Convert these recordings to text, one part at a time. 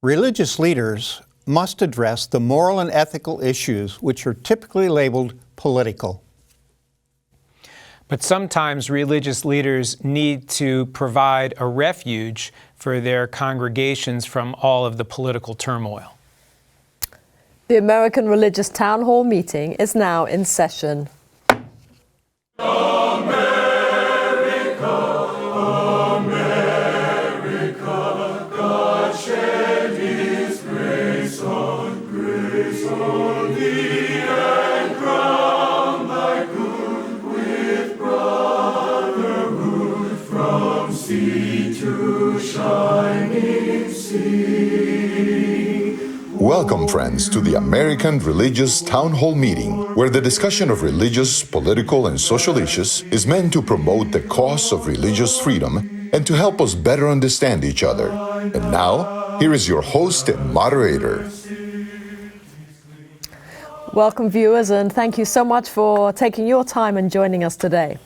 Religious leaders must address the moral and ethical issues which are typically labeled political. But sometimes religious leaders need to provide a refuge for their congregations from all of the political turmoil. The American Religious Town Hall meeting is now in session. Welcome, friends, to the American Religious Town Hall meeting, where the discussion of religious, political, and social issues is meant to promote the cause of religious freedom and to help us better understand each other. And now, here is your host and moderator. Welcome, viewers, and thank you so much for taking your time and joining us today.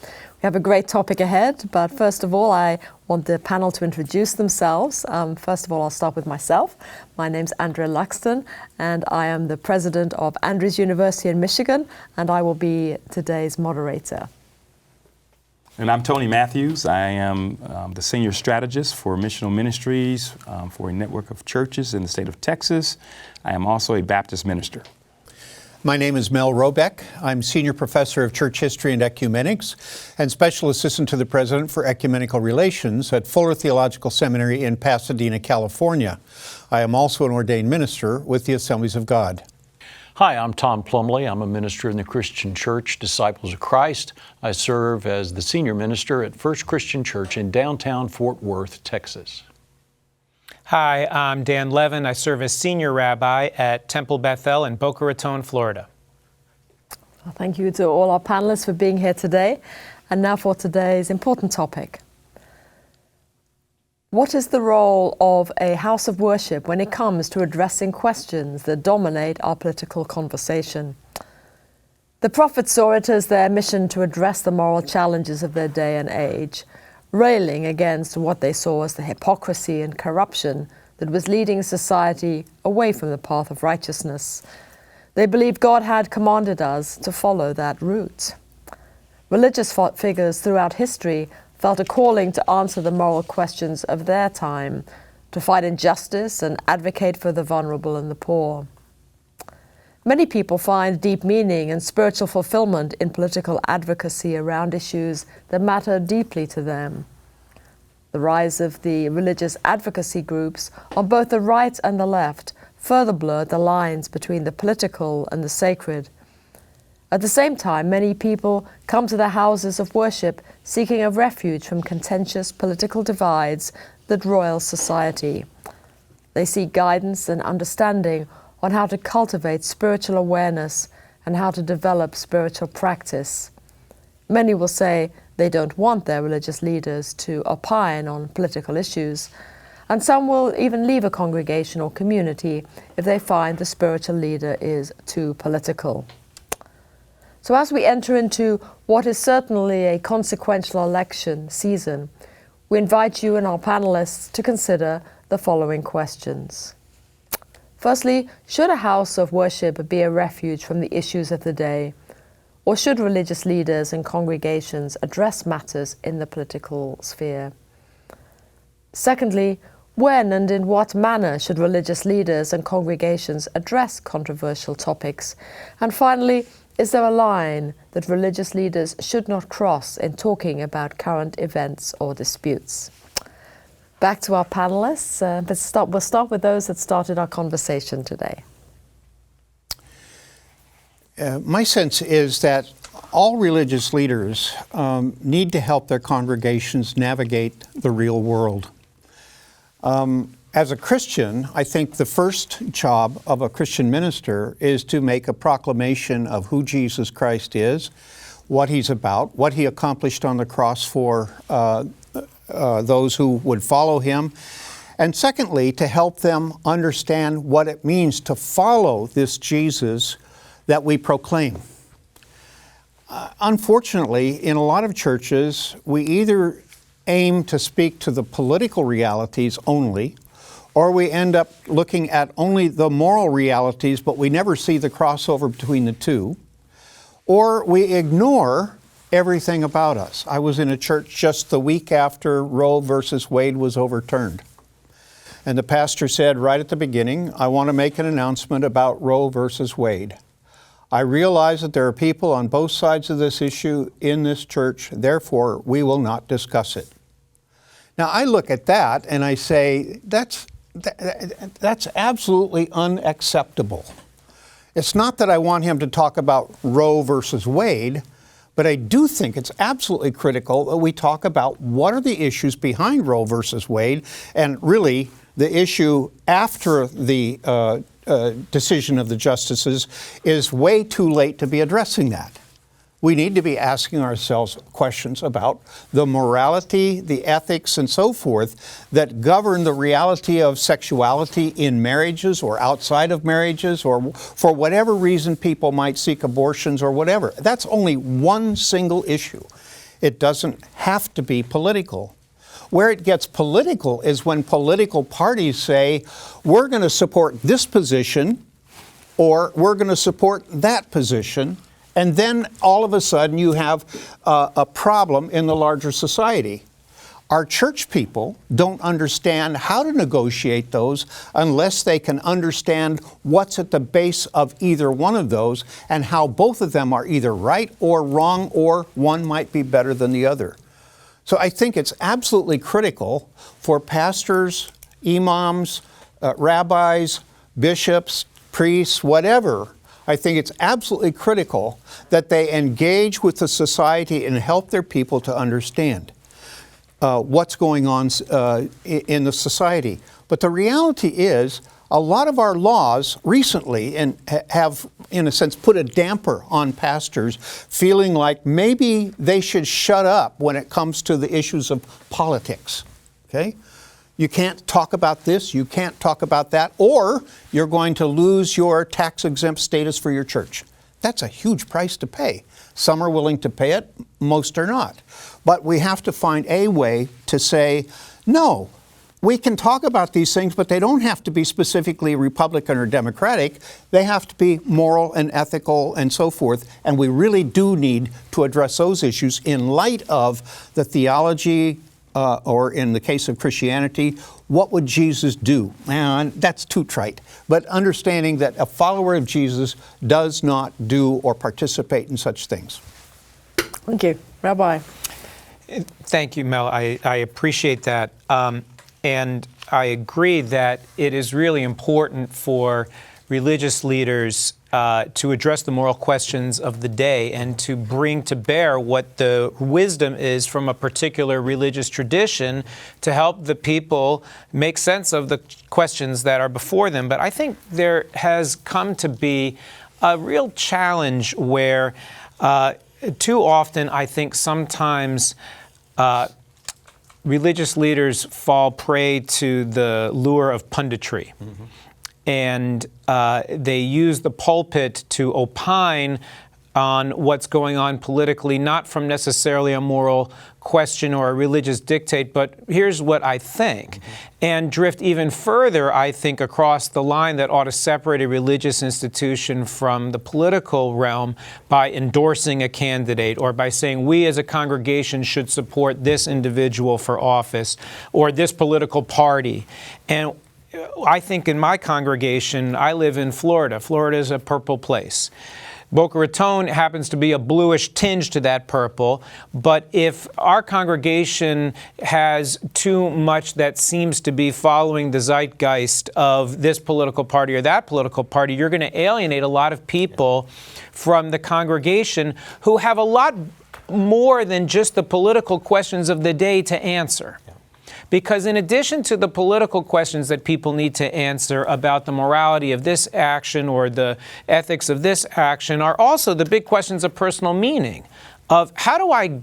We have a great topic ahead, but first of all, I want the panel to introduce themselves. First of all, I'll start with myself. My name's Andrea Luxton, and I am the president of Andrews University in Michigan, and I will be today's moderator. And I'm Tony Matthews. I am the senior strategist for missional ministries for a network of churches in the state of Texas. I am also a Baptist minister. My name is Mel Robeck. I'm Senior Professor of Church History and Ecumenics and Special Assistant to the President for Ecumenical Relations at Fuller Theological Seminary in Pasadena, California. I am also an ordained minister with the Assemblies of God. Hi, I'm Tom Plumley. I'm a minister in the Christian Church, Disciples of Christ. I serve as the senior minister at First Christian Church in downtown Fort Worth, Texas. Hi, I'm Dan Levin. I serve as senior rabbi at Temple Bethel in Boca Raton, Florida. Well, thank you to all our panelists for being here today. And now for today's important topic. What is the role of a house of worship when it comes to addressing questions that dominate our political conversation? The prophets saw it as their mission to address the moral challenges of their day and age, railing against what they saw as the hypocrisy and corruption that was leading society away from the path of righteousness. They believed God had commanded us to follow that route. Religious figures throughout history felt a calling to answer the moral questions of their time, to fight injustice and advocate for the vulnerable and the poor. Many people find deep meaning and spiritual fulfillment in political advocacy around issues that matter deeply to them. The rise of the religious advocacy groups on both the right and the left further blurred the lines between the political and the sacred. At the same time, many people come to their houses of worship seeking a refuge from contentious political divides that roil society. They seek guidance and understanding on how to cultivate spiritual awareness and how to develop spiritual practice. Many will say they don't want their religious leaders to opine on political issues, and some will even leave a congregation or community if they find the spiritual leader is too political. So as we enter into what is certainly a consequential election season, we invite you and our panelists to consider the following questions. Firstly, should a house of worship be a refuge from the issues of the day? Or should religious leaders and congregations address matters in the political sphere? Secondly, when and in what manner should religious leaders and congregations address controversial topics? And finally, is there a line that religious leaders should not cross in talking about current events or disputes? Back to our panelists. We'll start with those that started our conversation today. My sense is that all religious leaders need to help their congregations navigate the real world. As a Christian, I think the first job of a Christian minister is to make a proclamation of who Jesus Christ is, what He's about, what He accomplished on the cross for those who would follow Him, and secondly, to help them understand what it means to follow this Jesus that we proclaim. Unfortunately, in a lot of churches, we either aim to speak to the political realities only, or we end up looking at only the moral realities, but we never see the crossover between the two, or we ignore everything about us. I was in a church just the week after Roe versus Wade was overturned. And the pastor said right at the beginning, I want to make an announcement about Roe versus Wade. I realize that there are people on both sides of this issue in this church, therefore we will not discuss it. Now I look at that and I say, that's absolutely unacceptable. It's not that I want him to talk about Roe versus Wade, but I do think it's absolutely critical that we talk about what are the issues behind Roe versus Wade, and really the issue after the decision of the justices is way too late to be addressing that. We need to be asking ourselves questions about the morality, the ethics, and so forth that govern the reality of sexuality in marriages or outside of marriages, or for whatever reason people might seek abortions or whatever. That's only one single issue. It doesn't have to be political. Where it gets political is when political parties say, we're going to support this position or we're going to support that position. And then all of a sudden you have a problem in the larger society. Our church people don't understand how to negotiate those unless they can understand what's at the base of either one of those and how both of them are either right or wrong, or one might be better than the other. So I think it's absolutely critical for pastors, imams, rabbis, bishops, priests, whatever. I think it's absolutely critical that they engage with the society and help their people to understand what's going on in the society. But the reality is, a lot of our laws recently have, in a sense, put a damper on pastors, feeling like maybe they should shut up when it comes to the issues of politics. Okay? You can't talk about this, you can't talk about that, or you're going to lose your tax-exempt status for your church. That's a huge price to pay. Some are willing to pay it, most are not. But we have to find a way to say, no, we can talk about these things, but they don't have to be specifically Republican or Democratic. They have to be moral and ethical and so forth. And we really do need to address those issues in light of the theology, or in the case of Christianity, what would Jesus do? And that's too trite. But understanding that a follower of Jesus does not do or participate in such things. Thank you. Rabbi. Thank you, Mel. I appreciate that. And I agree that it is really important for religious leaders to address the moral questions of the day and to bring to bear what the wisdom is from a particular religious tradition to help the people make sense of the questions that are before them. But I think there has come to be a real challenge where too often, I think sometimes religious leaders fall prey to the lure of punditry. Mm-hmm. And they use the pulpit to opine on what's going on politically, not from necessarily a moral question or a religious dictate, but here's what I think. Mm-hmm. And drift even further, I think, across the line that ought to separate a religious institution from the political realm by endorsing a candidate or by saying we as a congregation should support this individual for office or this political party. And I think in my congregation, I live in Florida. Florida is a purple place. Boca Raton happens to be a bluish tinge to that purple, but if our congregation has too much that seems to be following the zeitgeist of this political party or that political party, you're going to alienate a lot of people from the congregation who have a lot more than just the political questions of the day to answer. Because in addition to the political questions that people need to answer about the morality of this action or the ethics of this action are also the big questions of personal meaning, of how do I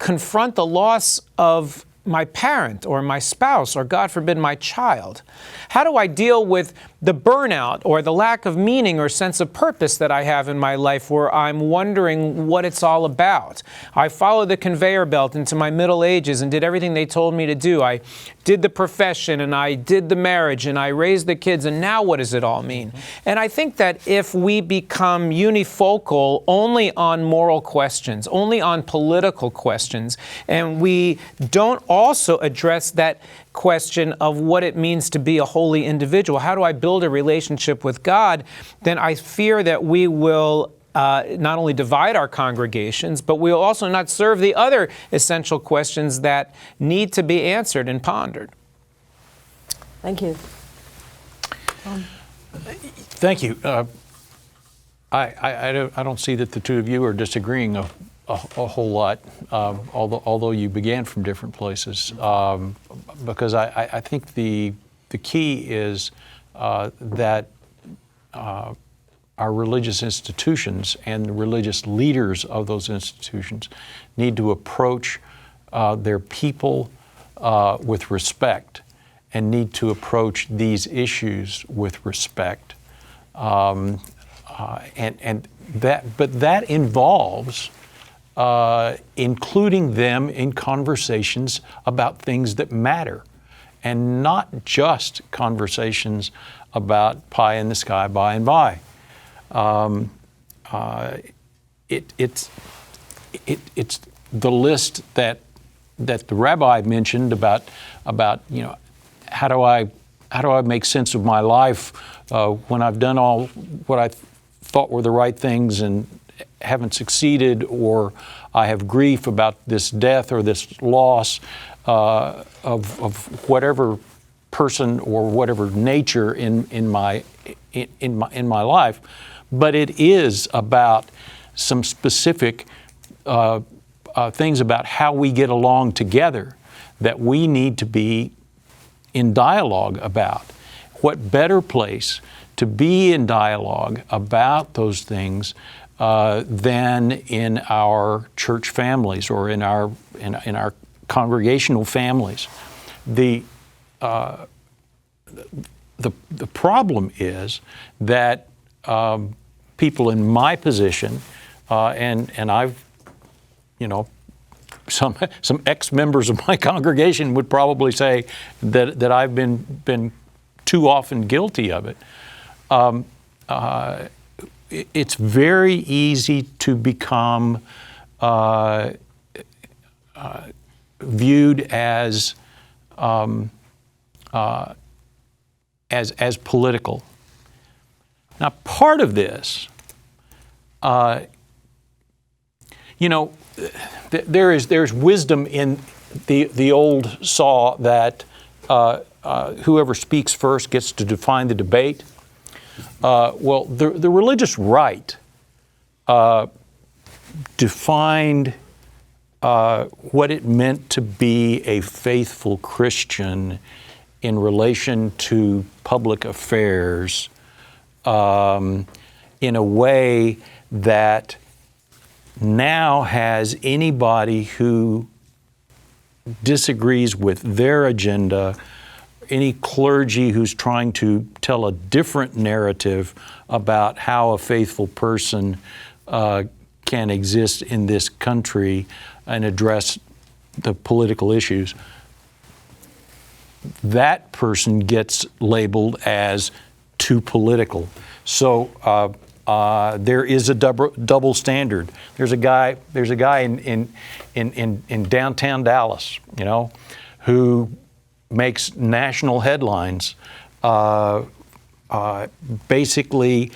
confront the loss of my parent or my spouse or, God forbid, my child? How do I deal with the burnout or the lack of meaning or sense of purpose that I have in my life where I'm wondering what it's all about? I followed the conveyor belt into my middle ages and did everything they told me to do. I did the profession and I did the marriage and I raised the kids, and now what does it all mean? And I think that if we become unifocal only on moral questions, only on political questions, and we don't also address that question of what it means to be a holy individual, how do I build a relationship with God, then I fear that we will not only divide our congregations, but we'll also not serve the other essential questions that need to be answered and pondered. Thank you. Thank you. I don't see that the two of you are disagreeing a whole lot, although you began from different places, because I think the key is that our religious institutions and the religious leaders of those institutions need to approach their people with respect and need to approach these issues with respect. But that involves including them in conversations about things that matter, and not just conversations about pie in the sky by and by. It's the list that the rabbi mentioned about how do I make sense of my life when I've done all what I thought were the right things and haven't succeeded, or I have grief about this death or this loss of whatever person or whatever nature in my life. But it is about some specific things about how we get along together that we need to be in dialogue about. What better place to be in dialogue about those things than in our church families or in our congregational families. The problem is that people in my position, and I've, some ex-members of my congregation would probably say that I've been too often guilty of it. It's very easy to become viewed as political. Now, part of this, there's wisdom in the old saw that whoever speaks first gets to define the debate. Well, the religious right defined what it meant to be a faithful Christian in relation to public affairs in a way that now has anybody who disagrees with their agenda, any clergy who's trying to tell a different narrative about how a faithful person can exist in this country and address the political issues, that person gets labeled as too political. So there is a double standard. There's a guy in downtown Dallas, who makes national headlines. Basically,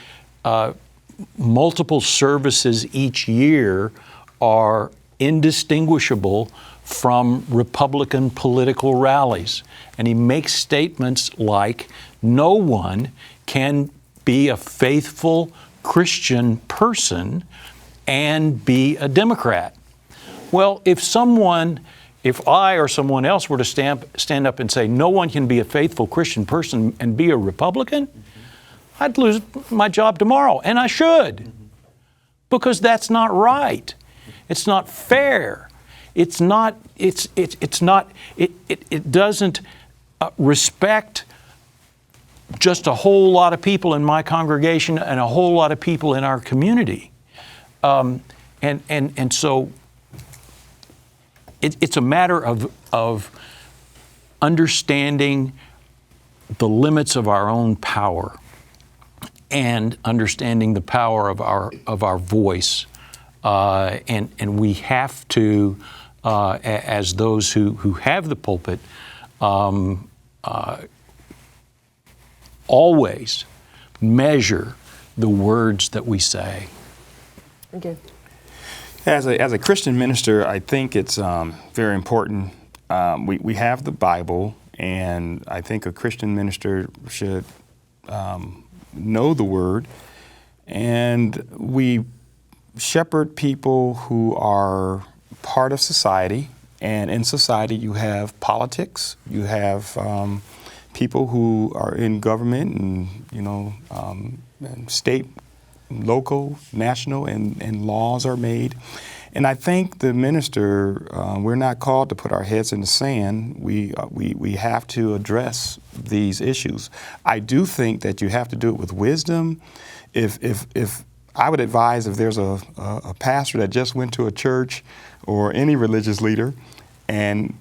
multiple services each year are indistinguishable from Republican political rallies. And he makes statements like, no one can be a faithful Christian person and be a Democrat. Well, if I or someone else were to stand up and say, no one can be a faithful Christian person and be a Republican, I'd lose my job tomorrow, and I should, because that's not right. It's not fair. It's not. It's not. It doesn't respect just a whole lot of people in my congregation and a whole lot of people in our community, and so it's a matter of understanding the limits of our own power and understanding the power of our voice, and we have to, as those who have the pulpit, always measure the words that we say. Thank you. As a Christian minister, I think it's very important. We have the Bible, and I think a Christian minister should know the Word, and we shepherd people who are part of society. And in society, you have politics, you have people who are in government, and and state, local, national, and laws are made. And I think the minister, we're not called to put our heads in the sand. We have to address these issues. I do think that you have to do it with wisdom. If I would advise, if there's a pastor that just went to a church or any religious leader, and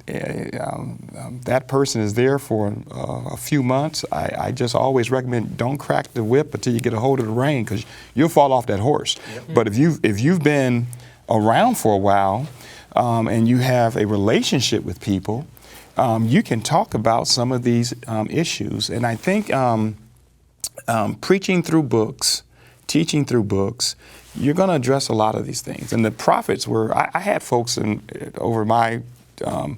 that person is there for a few months, I just always recommend don't crack the whip until you get a hold of the rein, because you'll fall off that horse. Yep. But if you've been around for a while and you have a relationship with people, you can talk about some of these issues. And I think preaching through books, teaching through books, you're going to address a lot of these things. And the prophets were, I had folks over my over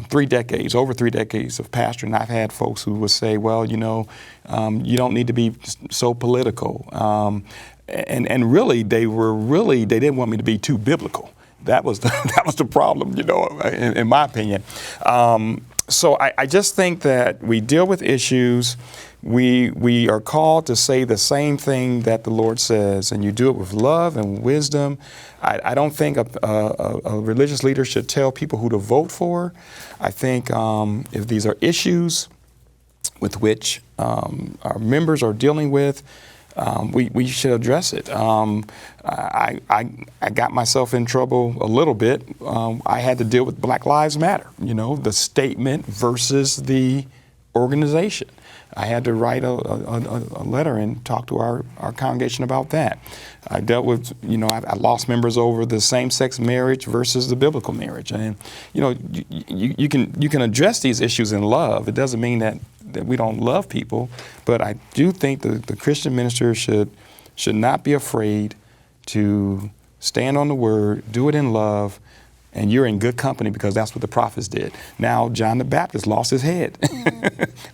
3 decades of pastoring, I've had folks who would say, well, you don't need to be so political. And really, they didn't want me to be too biblical. That was the problem, in my opinion. So I just think that we deal with issues. We are called to say the same thing that the Lord says, and you do it with love and wisdom. I don't think a religious leader should tell people who to vote for. I think if these are issues with which our members are dealing with, we should address it. I got myself in trouble a little bit. I had to deal with Black Lives Matter, the statement versus the organization. I had to write a letter and talk to our congregation about that. I dealt with, I lost members over the same-sex marriage versus the biblical marriage. And, you can address these issues in love. It doesn't mean that we don't love people, but I do think the Christian minister should not be afraid to stand on the word, do it in love, and you're in good company, because that's what the prophets did. Now, John the Baptist lost his head,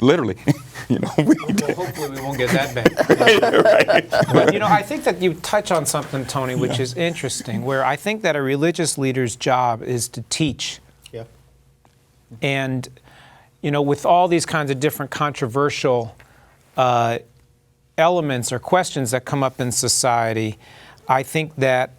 literally. Hopefully we won't get that bad. Right. But, I think that you touch on something, Tony, which is interesting, where I think that a religious leader's job is to teach. Yeah. And, with all these kinds of different controversial elements or questions that come up in society, I think that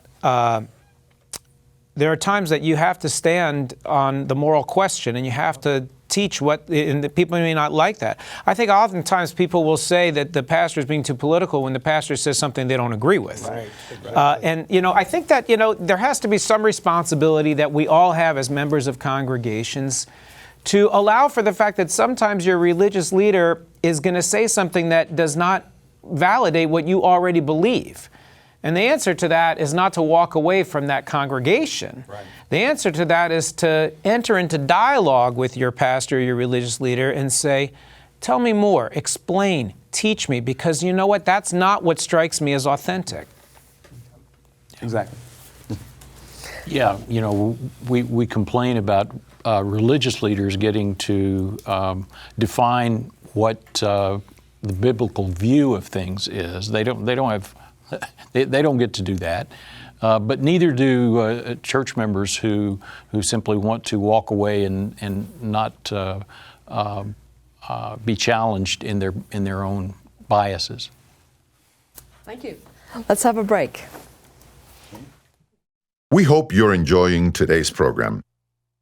there are times that you have to stand on the moral question, and you have to teach and the people may not like that. I think oftentimes people will say that the pastor is being too political when the pastor says something they don't agree with. Right. And, I think that, there has to be some responsibility that we all have as members of congregations to allow for the fact that sometimes your religious leader is going to say something that does not validate what you already believe. And the answer to that is not to walk away from that congregation. Right. The answer to that is to enter into dialogue with your pastor, your religious leader, and say, tell me more, explain, teach me, because you know what? That's not what strikes me as authentic. Exactly. Yeah, we complain about religious leaders getting to define what the biblical view of things is. They don't get to do that, but neither do church members who simply want to walk away and not be challenged in their own biases. Thank you. Let's have a break. We hope you're enjoying today's program.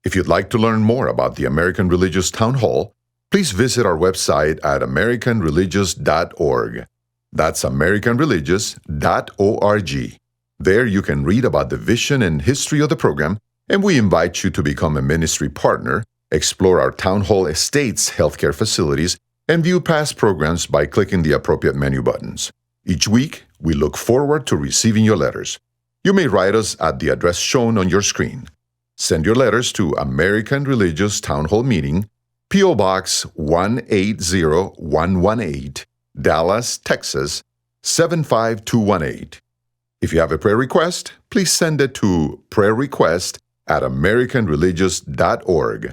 If you'd like to learn more about the American Religious Town Hall, please visit our website at americanreligious.org. That's americanreligious.org. There you can read about the vision and history of the program, and we invite you to become a ministry partner, explore our Town Hall Estates healthcare facilities, and view past programs by clicking the appropriate menu buttons. Each week, we look forward to receiving your letters. You may write us at the address shown on your screen. Send your letters to American Religious Town Hall Meeting, P.O. Box 180118, Dallas, Texas 75218. If you have a prayer request, please send it to prayerrequest@americanreligious.org.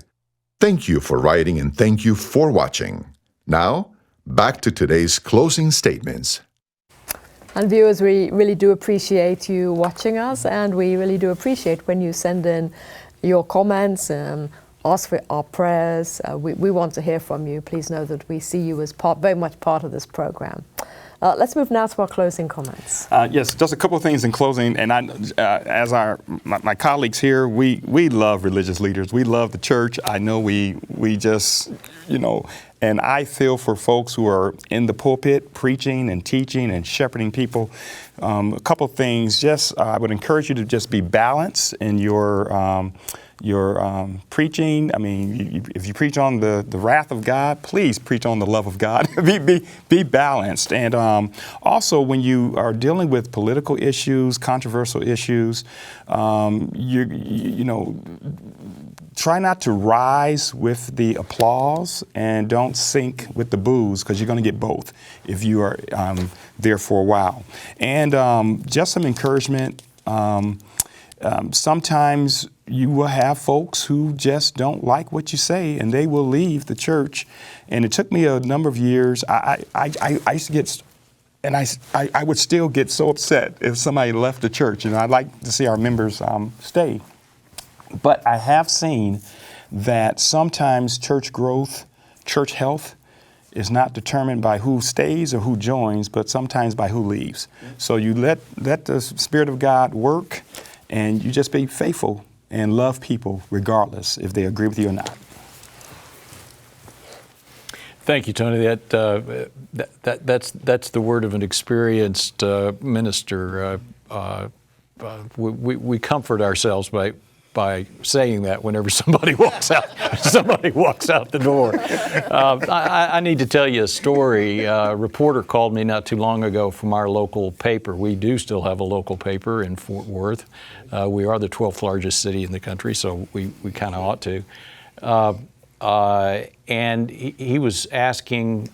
Thank you for writing and thank you for watching. Now, back to today's closing statements. And viewers, we really do appreciate you watching us, and we really do appreciate when you send in your comments and ask for our prayers. We want to hear from you. Please know that we see you as very much part of this program. Let's move now to our closing comments. Yes, just a couple of things in closing. And as my colleagues here, we love religious leaders. We love the church. I know we just, and I feel for folks who are in the pulpit preaching and teaching and shepherding people. A couple of things. Just I would encourage you to just be balanced in your preaching. I mean, if you preach on the wrath of God, please preach on the love of God. be balanced. And also, when you are dealing with political issues, controversial issues, try not to rise with the applause and don't sink with the boos, because you're going to get both if you are there for a while. And just some encouragement. Sometimes you will have folks who just don't like what you say, and they will leave the church. And it took me a number of years. I used to get, and I would still get so upset if somebody left the church. And I'd like to see our members stay. But I have seen that sometimes church growth, church health, is not determined by who stays or who joins, but sometimes by who leaves. So you let the Spirit of God work, and you just be faithful and love people regardless if they agree with you or not. Thank you, Tony. That's the word of an experienced minister. We comfort ourselves by saying that whenever somebody walks out the door. I need to tell you a story. A reporter called me not too long ago from our local paper. We do still have a local paper in Fort Worth. We are the 12th largest city in the country, so we kind of ought to. And he was asking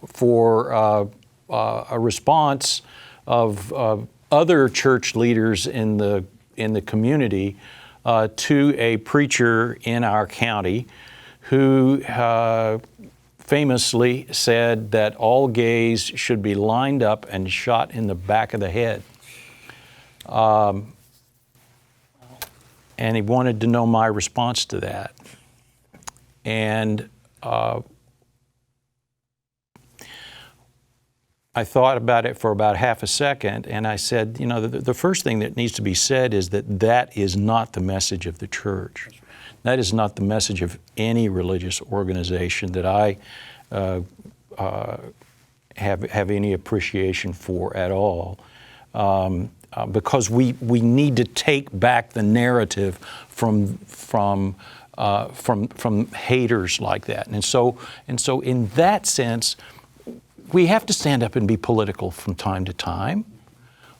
for a response of other church leaders in the community to a preacher in our county who famously said that all gays should be lined up and shot in the back of the head. And he wanted to know my response to that. And I thought about it for about half a second, and I said, the first thing that needs to be said is that is not the message of the church. That is not the message of any religious organization that I have any appreciation for at all. Because we need to take back the narrative from haters like that. And so in that sense, we have to stand up and be political from time to time.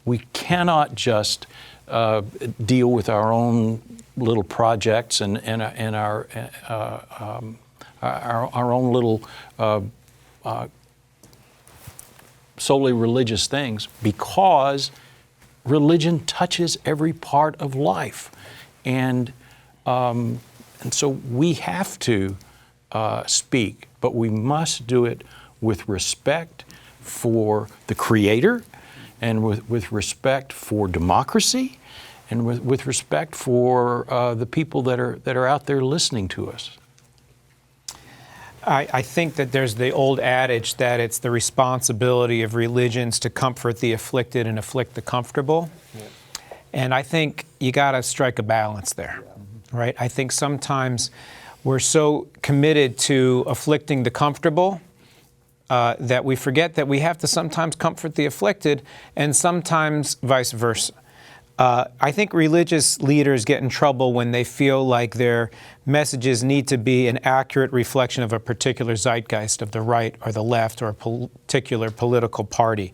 We cannot just deal with our own little projects and our own little solely religious things, because religion touches every part of life, and so we have to speak, but we must do it with respect for the Creator, and with respect for democracy, and with respect for the people that are out there listening to us. I think that there's the old adage that it's the responsibility of religions to comfort the afflicted and afflict the comfortable. Yeah. And I think you got to strike a balance there. right? I think sometimes we're so committed to afflicting the comfortable that we forget that we have to sometimes comfort the afflicted, and sometimes vice versa. I think religious leaders get in trouble when they feel like their messages need to be an accurate reflection of a particular zeitgeist of the right or the left or a particular political party.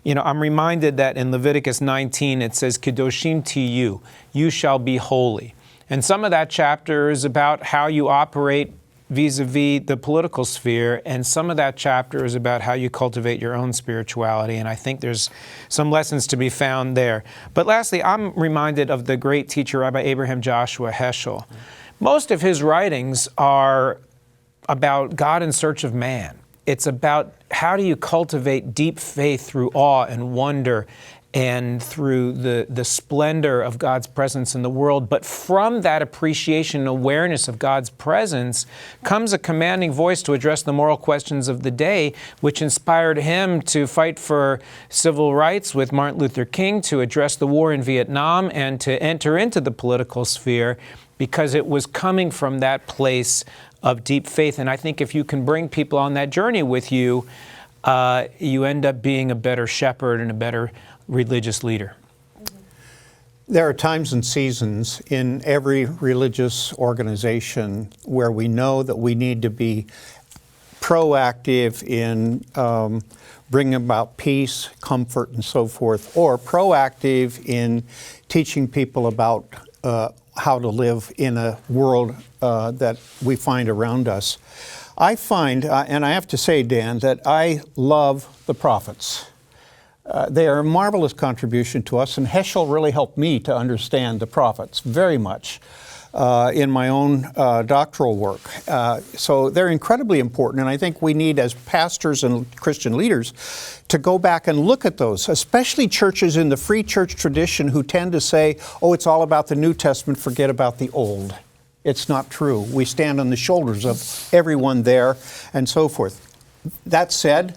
You know, I'm reminded that in Leviticus 19 it says, Kedoshim Tiyu, you shall be holy. And some of that chapter is about how you operate vis-a-vis the political sphere, and some of that chapter is about how you cultivate your own spirituality, and I think there's some lessons to be found there. But lastly, I'm reminded of the great teacher, Rabbi Abraham Joshua Heschel. Most of his writings are about God in search of man. It's about how do you cultivate deep faith through awe and wonder and through the splendor of God's presence in the world. But from that appreciation and awareness of God's presence comes a commanding voice to address the moral questions of the day, which inspired him to fight for civil rights with Martin Luther King, to address the war in Vietnam, and to enter into the political sphere, because it was coming from that place of deep faith. And I think if you can bring people on that journey with you, you end up being a better shepherd and a better religious leader. There are times and seasons in every religious organization where we know that we need to be proactive in bringing about peace, comfort, and so forth, or proactive in teaching people about how to live in a world that we find around us. I find, and I have to say, Dan, that I love the prophets. They are a marvelous contribution to us, and Heschel really helped me to understand the prophets very much in my own doctoral work. So they're incredibly important, and I think we need, as pastors and Christian leaders, to go back and look at those, especially churches in the free church tradition who tend to say, oh, it's all about the New Testament, forget about the Old. It's not true. We stand on the shoulders of everyone there and so forth. That said,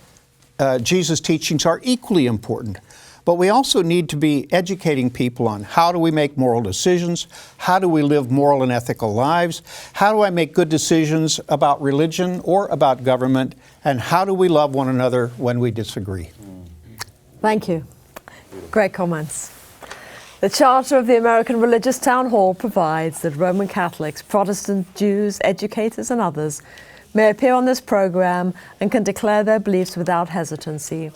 Jesus' teachings are equally important, but we also need to be educating people on how do we make moral decisions, how do we live moral and ethical lives, how do I make good decisions about religion or about government, and how do we love one another when we disagree. Thank you. Great comments. The Charter of the American Religious Town Hall provides that Roman Catholics, Protestant, Jews, educators, and others may appear on this program and can declare their beliefs without hesitancy.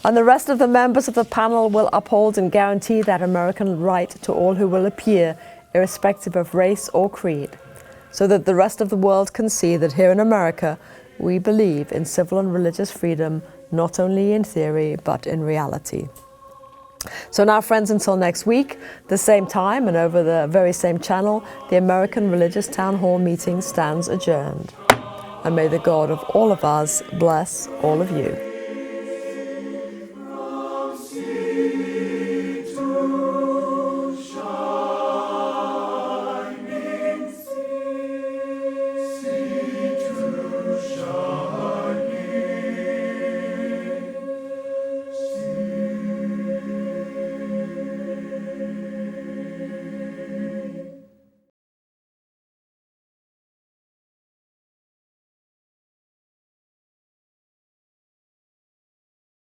And the rest of the members of the panel will uphold and guarantee that American right to all who will appear, irrespective of race or creed, so that the rest of the world can see that here in America, we believe in civil and religious freedom, not only in theory, but in reality. So now, friends, until next week, the same time and over the very same channel, the American Religious Town Hall meeting stands adjourned. And may the God of all of us bless all of you.